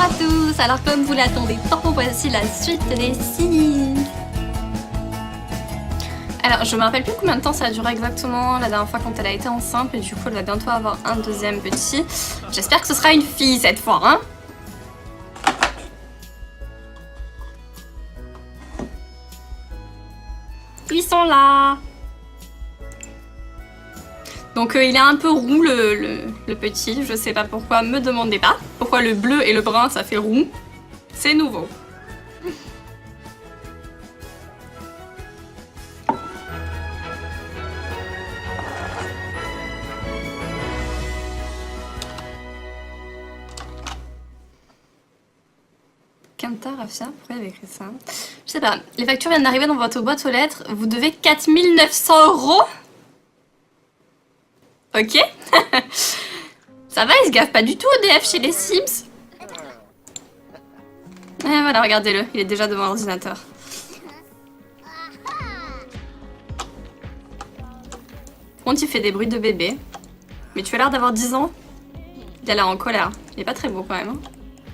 à tous. Alors comme vous l'attendez tant, voici la suite des Sims. Alors je me rappelle plus combien de temps ça a duré exactement la dernière fois quand elle a été enceinte, et du coup elle va bientôt avoir un deuxième petit. J'espère que ce sera une fille cette fois, hein. Ils sont là. Donc il est un peu roux le petit, je sais pas pourquoi, me demandez pas. Pourquoi le bleu et le brun ça fait roux. C'est nouveau. Quinta, Rafia, pourquoi il avait écrit ça? Je sais pas, les factures viennent d'arriver dans votre boîte aux lettres, vous devez 4900 €. Ok. Ça va, il se gaffe pas du tout EDF chez les Sims. Et voilà, regardez-le, il est déjà devant l'ordinateur. Par contre, il fait des bruits de bébé. Mais tu as l'air d'avoir 10 ans. Il a l'air en colère. Il est pas très beau quand même. Hein.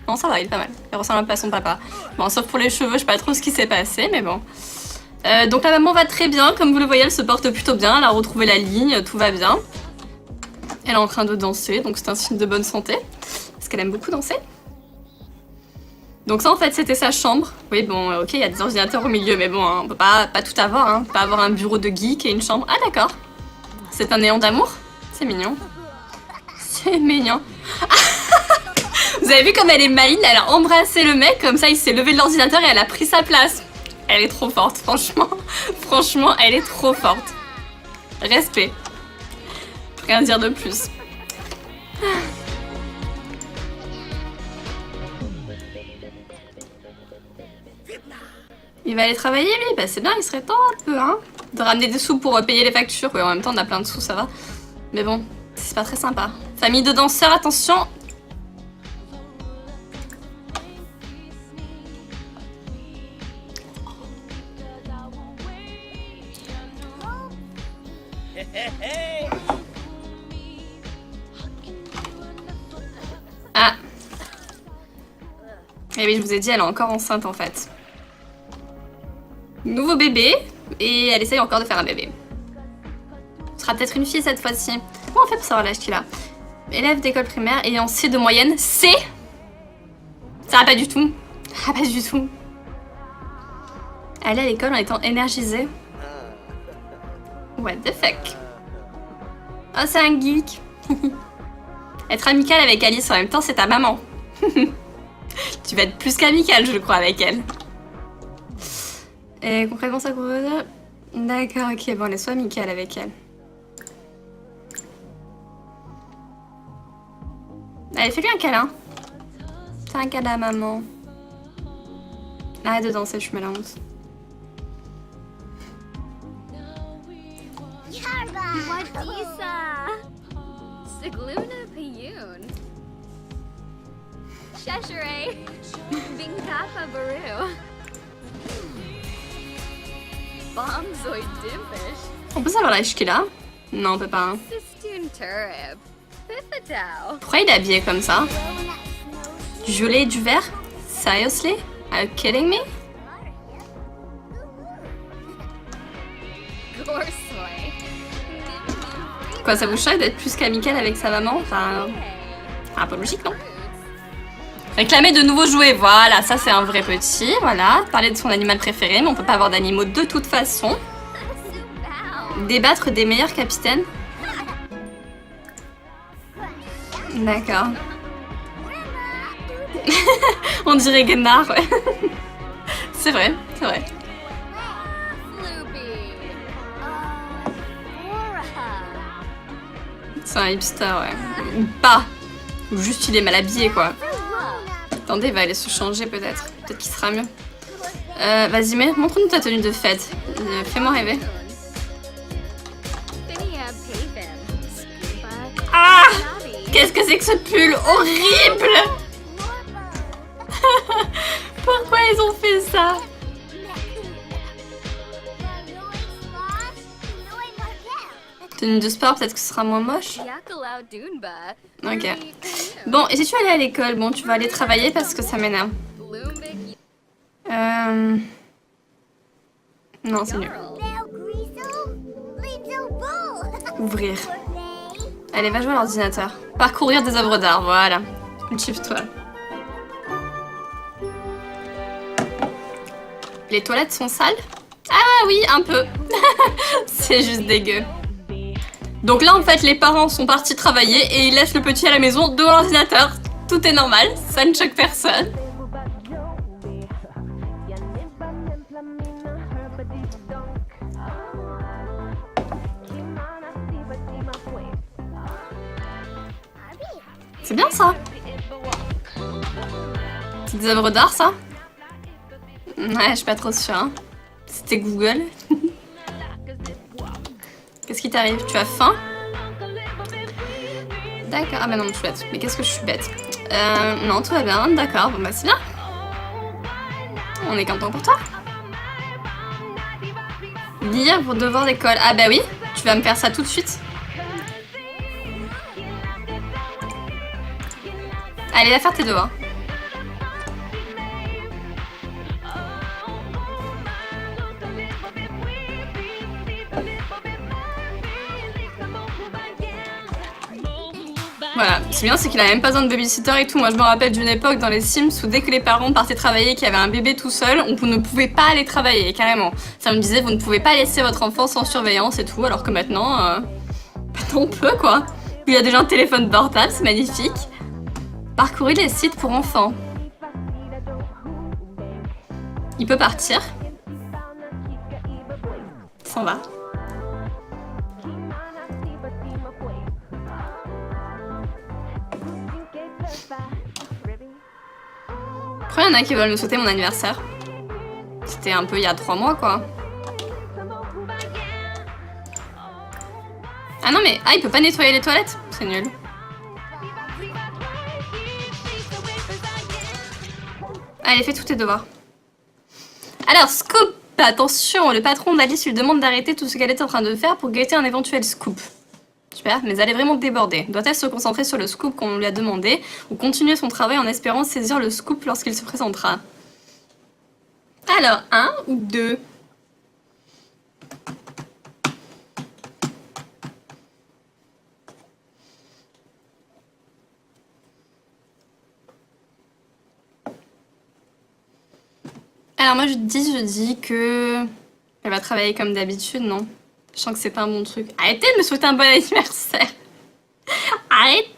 Non, ça va, il est pas mal. Il ressemble un peu à son papa. Bon, sauf pour les cheveux, je sais pas trop ce qui s'est passé, mais bon. Donc la maman va très bien. Comme vous le voyez, elle se porte plutôt bien. Elle a retrouvé la ligne, tout va bien. Elle est en train de danser, donc c'est un signe de bonne santé. Parce qu'elle aime beaucoup danser. Donc ça, en fait, c'était sa chambre. Oui, bon, ok, il y a des ordinateurs au milieu, mais bon, hein, on peut pas tout avoir. Hein. On peut pas avoir un bureau de geek et une chambre. Ah, d'accord. C'est un néant d'amour. C'est mignon. C'est mignon. Vous avez vu comme elle est maligne, elle a embrassé le mec, comme ça il s'est levé de l'ordinateur et elle a pris sa place. Elle est trop forte, franchement. Franchement, elle est trop forte. Respect. Rien dire de plus. Il va aller travailler lui, bah c'est bien, il serait temps un peu, hein. De ramener des sous pour payer les factures. Oui, en même temps on a plein de sous, ça va. Mais bon, c'est pas très sympa. Famille de danseurs, attention. Ah. Et oui, je vous ai dit, elle est encore enceinte en fait. Nouveau bébé, et elle essaye encore de faire un bébé. Ce sera peut-être une fille cette fois-ci. Comment on fait pour savoir l'âge qu'il a? Élève d'école primaire ayant C de moyenne. C. Ça va pas du tout. Ça va pas du tout. Aller à l'école en étant énergisée. What the fuck? Oh, c'est un geek. Être amical avec Alice en même temps, c'est ta maman. Tu vas être plus qu'amical, je crois, avec elle. Et concrètement, ça couvre... D'accord, ok, bon, laisse-toi amical avec elle. Allez, fais-lui un câlin. Fais un câlin à maman. Arrête de danser, je me la honte. Wadisa! Sigluna Piyun! Cheshire! Bingkapa Baru! Bombzoid Dimpish! On peut savoir l'âge qu'il a? Non, on peut pas. Hein. Sistune Turib! Pifadao! Pourquoi il est habillé comme ça? Du violet et du vert? Seriously? Are you kidding me? Gorsoy! Quoi, ça vous choque d'être plus qu'amical avec sa maman? Enfin, un peu logique, non? Réclamer de nouveaux jouets, voilà, ça c'est un vrai petit, voilà. Parler de son animal préféré, mais on peut pas avoir d'animaux de toute façon. Débattre des meilleurs capitaines. D'accord. On dirait Gunnar, ouais. C'est vrai, c'est vrai. C'est un hipster, ouais. Ou pas. Ou juste il est mal habillé, quoi. Attendez, il va aller se changer peut-être. Peut-être qu'il sera mieux. Vas-y, mais montre-nous ta tenue de fête. Fais-moi rêver. Ah! Qu'est-ce que c'est que ce pull horrible! Pourquoi ils ont fait ça? Tenue de sport, peut-être que ce sera moins moche. Yakalau Dunba. Ok. Bon, et si tu allais à l'école, bon, tu vas aller travailler parce que ça m'énerve. Bloombic Non, c'est nul. Ouvrir. Allez, va jouer à l'ordinateur. Parcourir des œuvres d'art, voilà. Cultive-toi. Les toilettes sont sales? Ah oui, un peu. C'est juste dégueu. Donc là, en fait, les parents sont partis travailler et ils laissent le petit à la maison devant l'ordinateur. Tout est normal, ça ne choque personne. C'est bien ça. C'est des œuvres d'art, ça? Ouais, je suis pas trop sûre. Hein. C'était Google. Qu'est-ce qui t'arrive? Tu as faim? D'accord. Ah bah non, je suis bête. Mais qu'est-ce que je suis bête? Non, tout va bien. D'accord. Bon bah c'est bien. On est content pour toi. Lire pour devoir d'école. Ah bah oui. Tu vas me faire ça tout de suite. Allez, va faire tes devoirs. Voilà, c'est bien, c'est qu'il a même pas besoin de babysitter et tout. Moi, je me rappelle d'une époque dans les Sims où dès que les parents partaient travailler, qu'il y avait un bébé tout seul, on ne pouvait pas aller travailler, carrément. Ça me disait, vous ne pouvez pas laisser votre enfant sans surveillance et tout, alors que maintenant, maintenant on peut, quoi. Il y a déjà un téléphone portable, c'est magnifique. Parcourir les sites pour enfants. Il peut partir. Il s'en va. Pourquoi il y en a qui veulent me souhaiter mon anniversaire? C'était un peu il y a 3 mois, quoi. Ah non, mais... Ah, il peut pas nettoyer les toilettes? C'est nul. Allez, fais tous tes devoirs. Alors, Scoop! Attention, le patron d'Alice lui demande d'arrêter tout ce qu'elle est en train de faire pour guetter un éventuel scoop. Super, mais elle est vraiment débordée. Doit-elle se concentrer sur le scoop qu'on lui a demandé ou continuer son travail en espérant saisir le scoop lorsqu'il se présentera? Alors, 1 ou 2? Alors moi je dis que elle va travailler comme d'habitude, non? Je sens que c'est pas un bon truc. Arrêtez de me souhaiter un bon anniversaire. Arrêtez.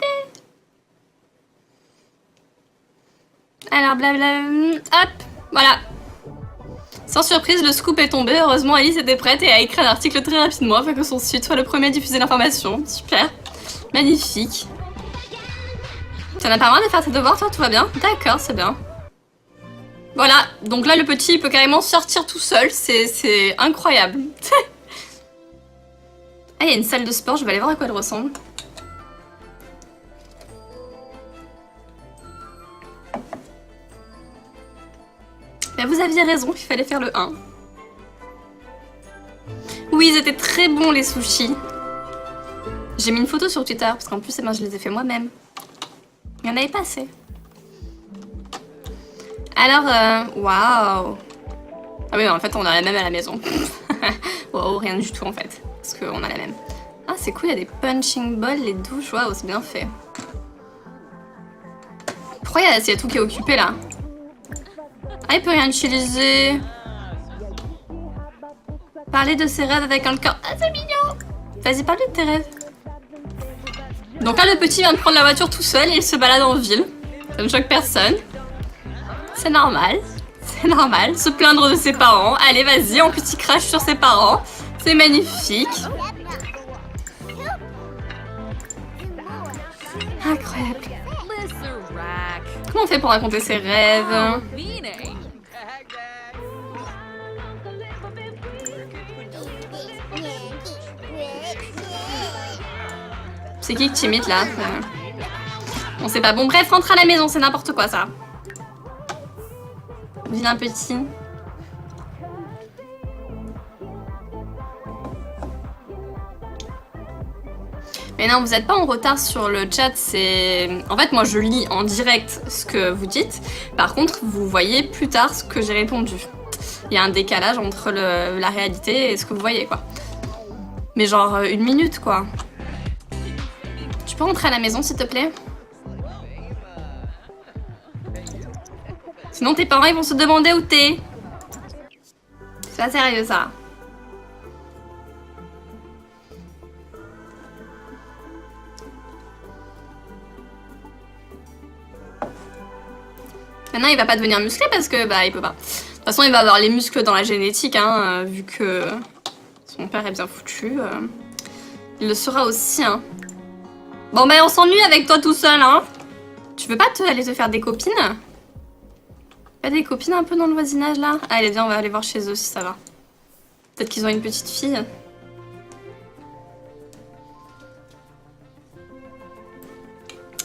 Alors blabla, hop, voilà. Sans surprise, le scoop est tombé. Heureusement, Alice était prête et a écrit un article très rapidement afin que son site soit le premier à diffuser l'information. Super, magnifique. Tu n'as pas marre de faire tes devoirs, toi? Tout va bien? D'accord, c'est bien. Voilà, donc là le petit il peut carrément sortir tout seul, c'est incroyable. Ah, il y a une salle de sport, je vais aller voir à quoi elle ressemble. Mais vous aviez raison, il fallait faire le 1. Oui, ils étaient très bons les sushis. J'ai mis une photo sur Twitter, parce qu'en plus eh ben, je les ai fait moi-même. Il y en avait pas assez. Alors, waouh. Ah oui, en fait, on a la même à la maison. Waouh, rien du tout, en fait. Parce qu'on a la même. Ah, c'est cool, il y a des punching balls, les douches. Waouh, c'est bien fait. Pourquoi il y a tout qui est occupé, là? Ah, il peut rien utiliser. Parler de ses rêves avec un corps. Ah, c'est mignon. Vas-y, parle de tes rêves. Donc là, le petit vient de prendre la voiture tout seul et il se balade en ville. Ça ne choque personne. C'est normal, c'est normal. Se plaindre de ses parents. Allez, vas-y, en petit crash sur ses parents. C'est magnifique. Incroyable. Comment on fait pour raconter ses rêves? C'est qui t'imite là? On sait pas. Bon, bref, rentre à la maison, c'est n'importe quoi ça. Vilain petit. Mais non, vous n'êtes pas en retard sur le chat, c'est... En fait, moi, je lis en direct ce que vous dites. Par contre, vous voyez plus tard ce que j'ai répondu. Il y a un décalage entre la réalité et ce que vous voyez, quoi. Mais genre, 1 minute, quoi. Tu peux rentrer à la maison, s'il te plaît? Sinon, tes parents, ils vont se demander où t'es. C'est pas sérieux, ça. Maintenant, il va pas devenir musclé parce que, bah, il peut pas. De toute façon, il va avoir les muscles dans la génétique, hein, vu que son père est bien foutu. Il le sera aussi, hein. Bon, bah, on s'ennuie avec toi tout seul, hein. Tu veux pas aller te faire des copines? Pas des copines un peu dans le voisinage, là? Allez, viens, on va aller voir chez eux si ça va. Peut-être qu'ils ont une petite fille.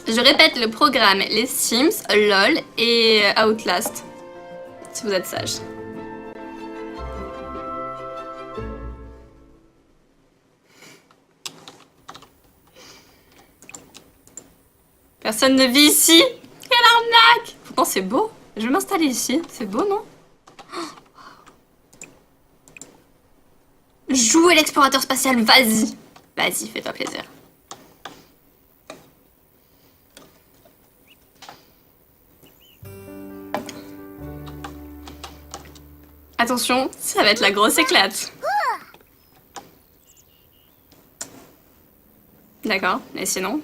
Je répète le programme, les Sims, LOL et Outlast. Si vous êtes sage. Personne ne vit ici. Quelle arnaque! Pourtant c'est beau. Je vais m'installer ici. C'est beau, non? Jouer l'explorateur spatial, vas-y. Vas-y, fais-toi plaisir. Attention, ça va être la grosse éclate. D'accord, et sinon?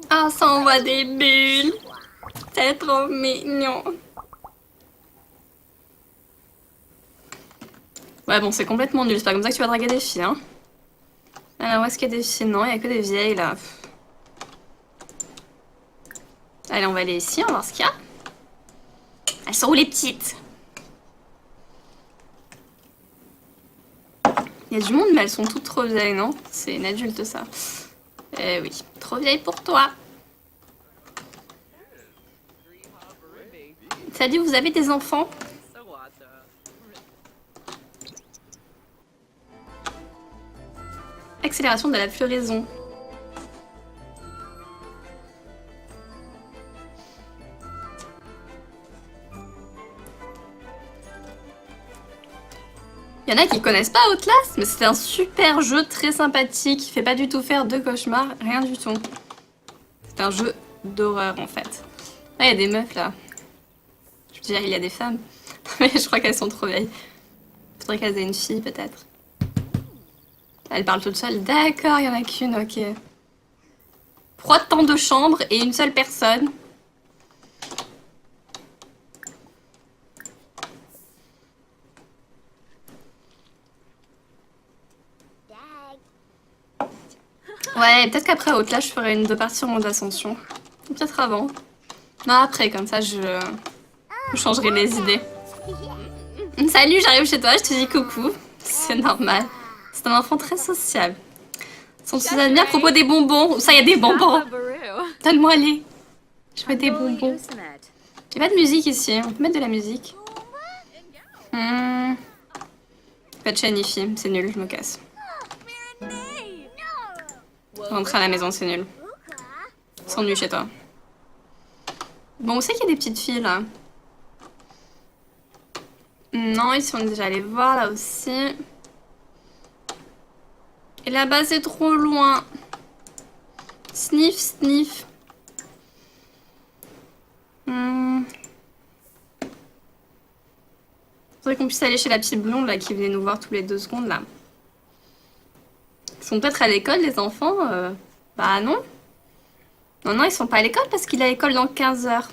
Ah, ça envoie des bulles. C'est trop mignon. Ouais, bon, c'est complètement nul. C'est pas comme ça que tu vas draguer des filles, hein. Alors, où est-ce qu'il y a des filles? Non, il y a que des vieilles, là. Allez, on va aller ici, on va voir ce qu'il y a. Elles sont où, les petites? Il y a du monde, mais elles sont toutes trop vieilles, non? C'est une adulte, ça. Eh oui, trop vieille pour toi. Ça dit, vous avez des enfants? Accélération de la floraison. Il y en a qui connaissent pas Outlast, mais c'est un super jeu très sympathique, qui fait pas du tout faire de cauchemars, rien du tout. C'est un jeu d'horreur en fait. Ah, il y a des meufs là. Je veux dire, il y a des femmes, mais je crois qu'elles sont trop vieilles. Faudrait qu'elles aient une fille peut-être. Elle parle toute seule. D'accord, il y en a qu'une, ok. Pourquoi tant de chambres et une seule personne? Ouais, peut-être qu'après Outlast, je ferai une 2 parties en mode ascension. Peut-être avant. Non, après, comme ça, je changerai les idées. Salut, j'arrive chez toi, je te dis coucou. C'est normal. C'est un enfant très sociable. Son souvenir à propos des bonbons. Ça, il y a des bonbons. Donne-moi les. Je veux des bonbons. Il n'y a pas de musique ici. On peut mettre de la musique. Pas de Shanifi, c'est nul, je me casse. Rentrer à la maison, c'est nul. S'ennuie chez toi. Bon, où c'est qu'il y a des petites filles là? Non, ici on est déjà allé voir là aussi. Et là-bas c'est trop loin. Sniff, sniff. Faudrait qu'on puisse aller chez la petite blonde là qui venait nous voir tous les 2 secondes là. Ils sont peut-être à l'école les enfants Bah non. Non, non, ils sont pas à l'école parce qu'il est à l'école dans 15 heures.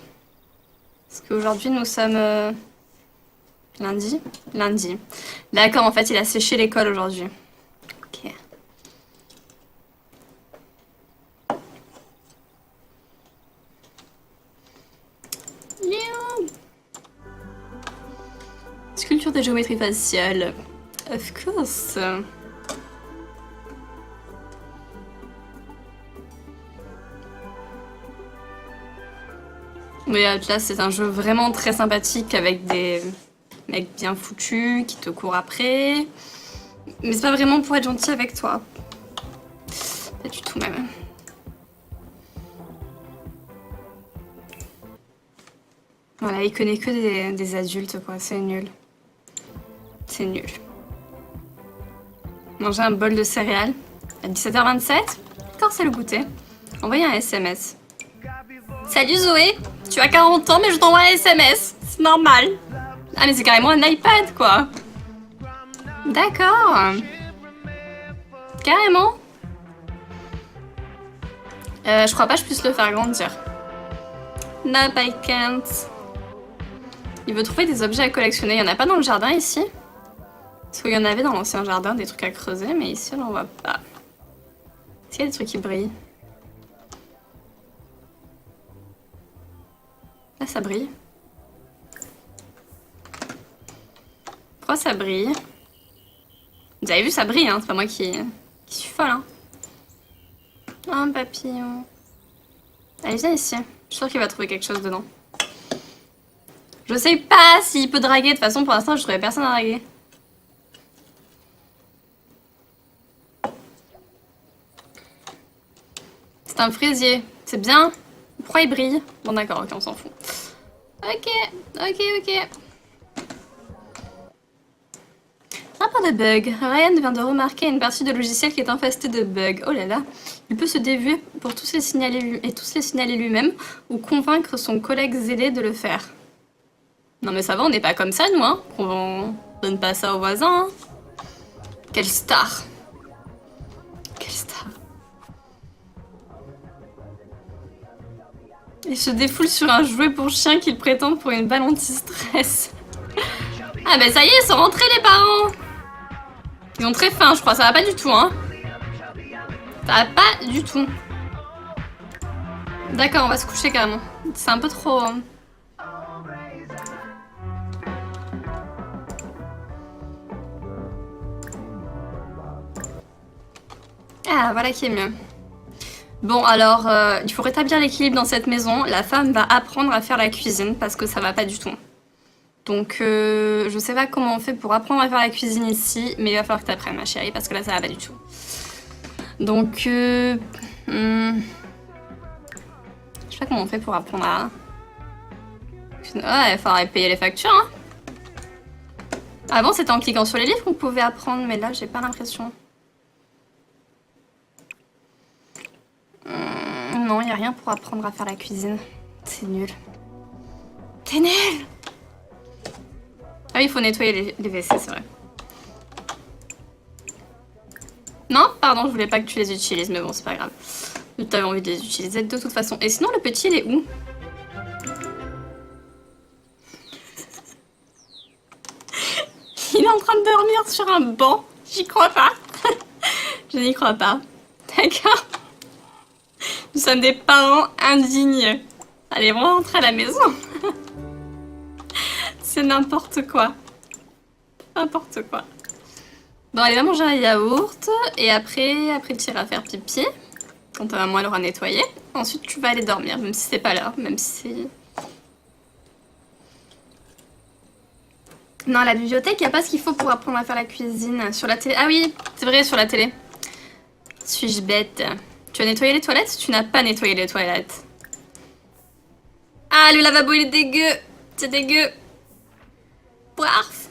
Parce qu'aujourd'hui nous sommes... lundi? Lundi. D'accord, en fait il a séché l'école aujourd'hui. Ok. Sculpture de géométrie faciale. Of course. Mais là, c'est un jeu vraiment très sympathique avec des mecs bien foutus qui te courent après. Mais c'est pas vraiment pour être gentil avec toi. Pas du tout même. Voilà, il connaît que des adultes, quoi. C'est nul. C'est nul. Manger un bol de céréales à 17h27. Quand c'est le goûter. Envoyer un SMS. Salut Zoé, tu as 40 ans mais je t'envoie un SMS. C'est normal. Ah mais c'est carrément un iPad quoi. D'accord. Carrément. Je crois pas que je puisse le faire grandir. Nope, I can't. Il veut trouver des objets à collectionner. Il y en a pas dans le jardin ici? Parce qu'il y en avait dans l'ancien jardin, des trucs à creuser, mais ici on n'en voit pas. Est-ce qu'il y a des trucs qui brillent? Là ça brille. Pourquoi ça brille? Vous avez vu, ça brille, hein? C'est pas moi qui suis folle, hein? Oh, un papillon. Allez, viens ici. Je suis sûre qu'il va trouver quelque chose dedans. Je sais pas s'il peut draguer. De toute façon, pour l'instant, je trouvais personne à draguer. C'est un fraisier. C'est bien. Pourquoi il brille? Bon, d'accord, ok, on s'en fout. Ok. Rapport de bug. Ryan vient de remarquer une partie de logiciel qui est infestée de bugs. Oh là là. Il peut se dévouer pour tous les signaler lui-même ou convaincre son collègue zélé de le faire. Non mais ça va, on n'est pas comme ça nous, hein. On donne pas ça aux voisins. Hein. Quelle star. Quelle star. Il se défoule sur un jouet pour chien qu'il prétend pour une balle anti-stress. Ah bah ça y est, ils sont rentrés les parents. Ils ont très faim, je crois. Ça va pas du tout, hein. Ça va pas du tout. D'accord, on va se coucher carrément. C'est un peu trop... Ah, voilà qui est mieux. Bon, alors, il faut rétablir l'équilibre dans cette maison. La femme va apprendre à faire la cuisine parce que ça va pas du tout. Donc, je sais pas comment on fait pour apprendre à faire la cuisine ici, mais il va falloir que tu apprennes, ma chérie, parce que là, ça va pas du tout. Donc, je sais pas comment on fait pour apprendre à... Ouais, il faudrait payer les factures, hein. Avant, c'était en cliquant sur les livres qu'on pouvait apprendre, mais là, j'ai pas l'impression. Non, il n'y a rien pour apprendre à faire la cuisine. C'est nul. T'es nul! Ah oui, il faut nettoyer les WC, c'est vrai. Non, pardon, je voulais pas que tu les utilises, mais bon, c'est pas grave. T'avais envie de les utiliser de toute façon. Et sinon, le petit, il est où? Il est en train de dormir sur un banc. J'y crois pas. Je n'y crois pas. D'accord. Nous sommes des parents indignes. Allez, on va rentrer à la maison. C'est n'importe quoi. N'importe quoi. Bon, allez, va manger un yaourt. Et après tu iras faire pipi. Quand ta maman l'aura nettoyé. Ensuite, tu vas aller dormir, même si c'est pas l'heure. Même si... Non, à la bibliothèque, il n'y a pas ce qu'il faut pour apprendre à faire la cuisine. Sur la télé... Ah oui, c'est vrai, sur la télé. Suis-je bête? Tu as nettoyé les toilettes? Tu n'as pas nettoyé les toilettes. Ah, le lavabo, il est dégueu. C'est dégueu. Bref.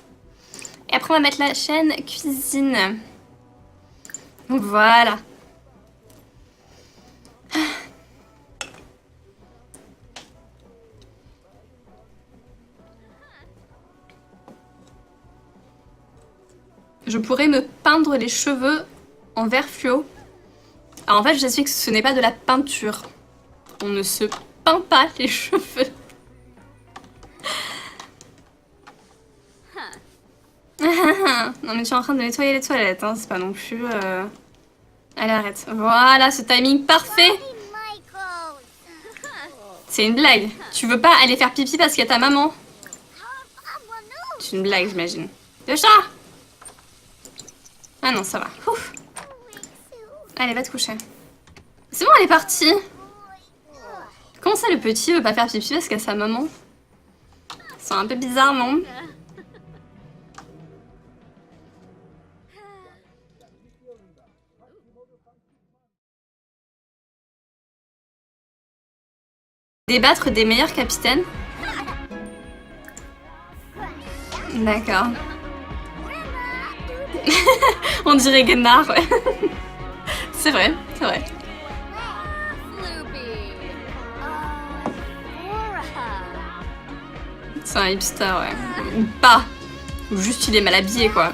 Et après, on va mettre la chaîne cuisine. Voilà. Je pourrais me peindre les cheveux en vert fluo. Alors en fait, je sais que ce n'est pas de la peinture. On ne se peint pas les cheveux. Non mais tu es en train de nettoyer les toilettes, hein. C'est pas non plus... Allez, arrête. Voilà, ce timing parfait. C'est une blague. Tu veux pas aller faire pipi parce qu'il y a ta maman? C'est une blague, j'imagine. Le chat! Ah non, ça va. Ouf. Allez, va te coucher. C'est bon, elle est partie. Comment ça, le petit veut pas faire pipi parce qu'il y a sa maman? C'est un peu bizarre, non? Débattre des meilleurs capitaines. D'accord. On dirait Gendar, ouais. C'est vrai, c'est vrai. Floopy. Aura. C'est un hipster, ouais. Ou pas. Ou juste il est mal habillé, quoi.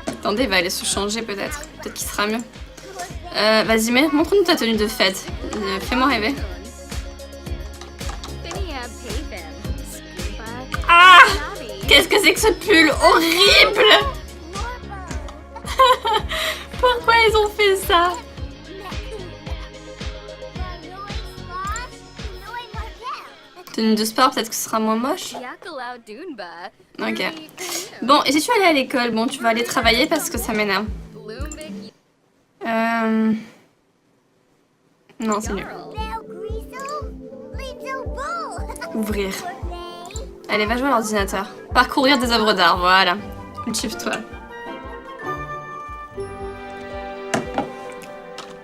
Attendez, il va aller se changer peut-être. Peut-être qu'il sera mieux. Vas-y, montre-nous ta tenue de fête. Fais-moi rêver. Ah! Qu'est-ce que c'est que ce pull horrible! Pourquoi ils ont fait ça? Tenue de sport, peut-être que ce sera moins moche. Ok. Bon, et si tu allais à l'école, bon, tu vas aller travailler parce que ça m'énerve. Non, c'est nul. Ouvrir. Allez, va jouer à l'ordinateur. Parcourir des œuvres d'art, voilà. Cultive-toi.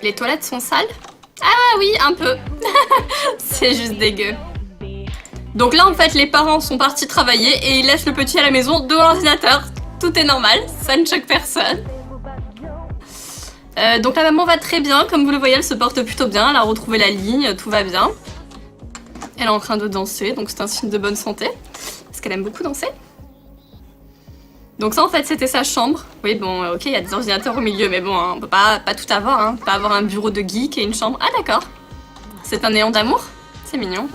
Les toilettes sont sales? Ah oui, un peu. C'est juste dégueu. Donc là, en fait, les parents sont partis travailler et ils laissent le petit à la maison devant l'ordinateur. Tout est normal, ça ne choque personne. Donc la maman va très bien, comme vous le voyez, elle se porte plutôt bien, elle a retrouvé la ligne, tout va bien. Elle est en train de danser, donc c'est un signe de bonne santé, parce qu'elle aime beaucoup danser. Donc ça en fait c'était sa chambre. Oui bon ok, il y a des ordinateurs au milieu, mais bon, hein, on peut pas tout avoir, hein. On peut pas avoir un bureau de geek et une chambre. Ah d'accord. C'est un néant d'amour? C'est mignon.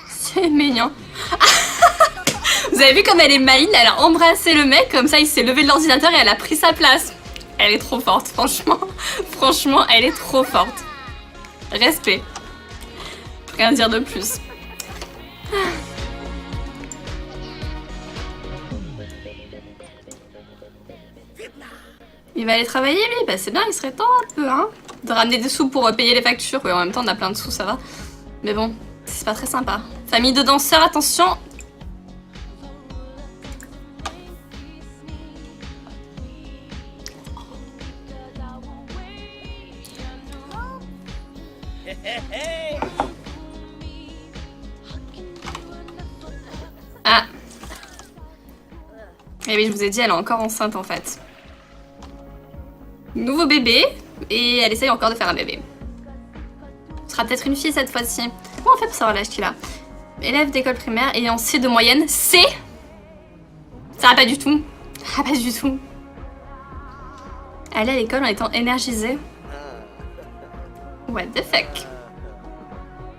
C'est mignon. Vous avez vu comme elle est maligne, elle a embrassé le mec, comme ça il s'est levé de l'ordinateur et elle a pris sa place. Elle est trop forte, franchement. Franchement, elle est trop forte. Respect. Rien dire de plus. Il va aller travailler lui? Bah c'est bien, il serait temps un peu, hein. De ramener des sous pour payer les factures. Oui, en même temps on a plein de sous, ça va. Mais bon, c'est pas très sympa. Famille de danseurs, attention. Ah. Et oui, je vous ai dit, elle est encore enceinte en fait. Nouveau bébé, et elle essaye encore de faire un bébé. Ce sera peut-être une fille cette fois-ci. Comment on fait pour savoir l'âge qu'il a? Élève d'école primaire ayant C de moyenne. C? Ça va pas du tout. Ah, pas du tout. Aller à l'école en étant énergisée. What the fuck?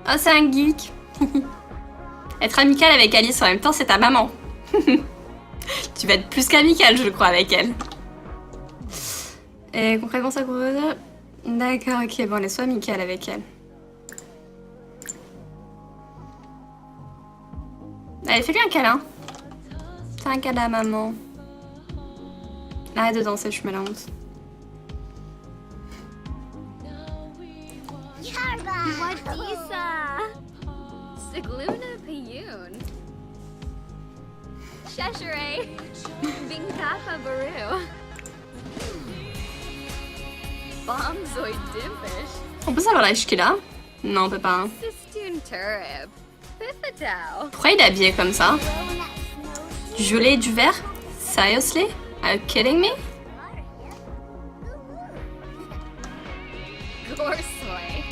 Oh, c'est un geek. Être amical avec Alice en même temps, c'est ta maman. Tu vas être plus qu'amical, je crois, avec elle. Et concrètement, ça couvre... D'accord, ok, bon, laisse-toi amical avec elle. Allez, fais-lui un câlin. Fais un câlin à maman. Arrête de danser, je me la honte. Wadisa. Sigluna Piyun. Cheshire. Binkapa Baru. Bombzoid Dimpish. On peut savoir l'âge qu'il a? Non, on peut pas. Hein. Sistune Turib. Piffatau. Pourquoi il est habillé comme ça? Du gelé et du vert? Seriously? Are you kidding me? Gorsoy.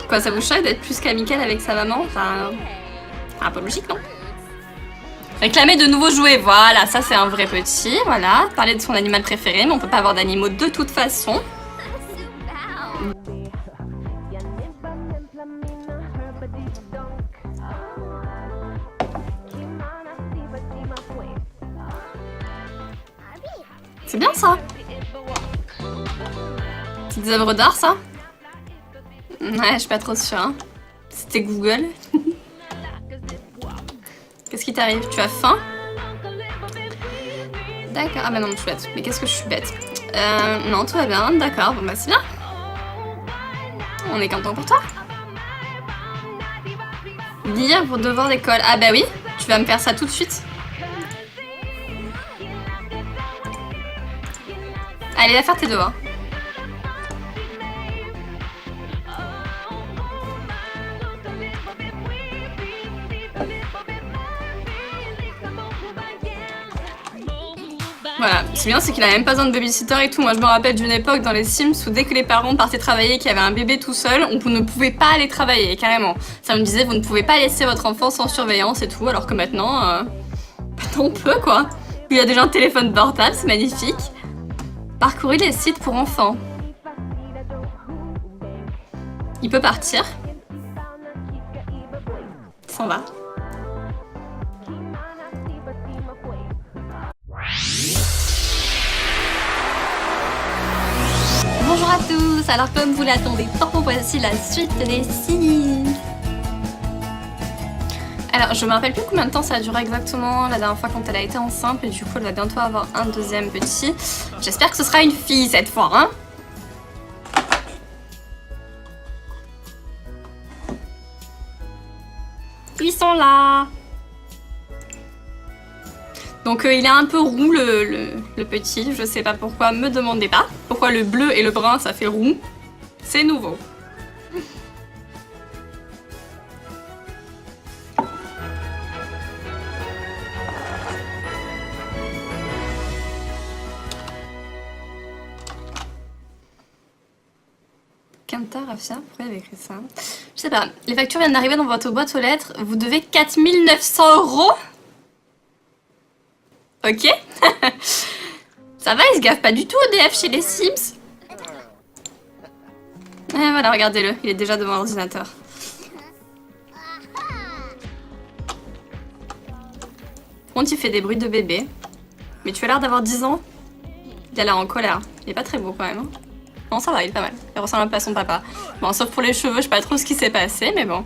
Quoi, ça vous choque d'être plus qu'amical avec sa maman? Enfin, un peu logique, non? Réclamer de nouveaux jouets, voilà, ça c'est un vrai petit, voilà. Parler de son animal préféré, mais on peut pas avoir d'animaux de toute façon. C'est bien ça. C'est des œuvres d'art ça? Ouais, je suis pas trop sûre. Hein. C'était Google. Qu'est-ce qui t'arrive? Tu as faim? D'accord. Ah bah non, je suis bête. Mais qu'est-ce que je suis bête? Non, tout va bien. D'accord. Bon bah c'est bien. On est content pour toi. Lire pour devoir d'école. Ah bah oui. Tu vas me faire ça tout de suite. Allez, va faire tes devoirs. Voilà, c'est bien, c'est qu'il a même pas besoin de babysitter et tout. Moi, je me rappelle d'une époque dans les Sims où dès que les parents partaient travailler, qu'il y avait un bébé tout seul, on ne pouvait pas aller travailler, carrément. Ça me disait, vous ne pouvez pas laisser votre enfant sans surveillance et tout, alors que maintenant, maintenant on peut, quoi. Il y a déjà un téléphone portable, c'est magnifique. Parcourir les sites pour enfants. Il peut partir. Il s'en va. Bonjour à tous, alors comme vous l'attendez tant, voici la suite des Sims. Alors je me rappelle plus combien de temps ça a duré exactement la dernière fois quand elle a été enceinte, et du coup elle va bientôt avoir un deuxième petit. J'espère que ce sera une fille cette fois, hein. Ils sont là. Donc il est un peu roux le petit, je sais pas pourquoi, me demandez pas. Pourquoi le bleu et le brun ça fait roux. C'est nouveau. Quinta, Rafia, pourquoi il avait écrit ça? Je sais pas, les factures viennent d'arriver dans votre boîte aux lettres, vous devez 4 900 €. Ok. Ça va, il se gaffe pas du tout EDF chez les Sims. Et voilà, regardez-le, il est déjà devant l'ordinateur. Bon, tu fais des bruits de bébé. Mais tu as l'air d'avoir 10 ans. Il a l'air en colère. Il est pas très beau quand même. Hein. Non, ça va, il est pas mal. Il ressemble un peu à son papa. Bon, sauf pour les cheveux, je sais pas trop ce qui s'est passé, mais bon.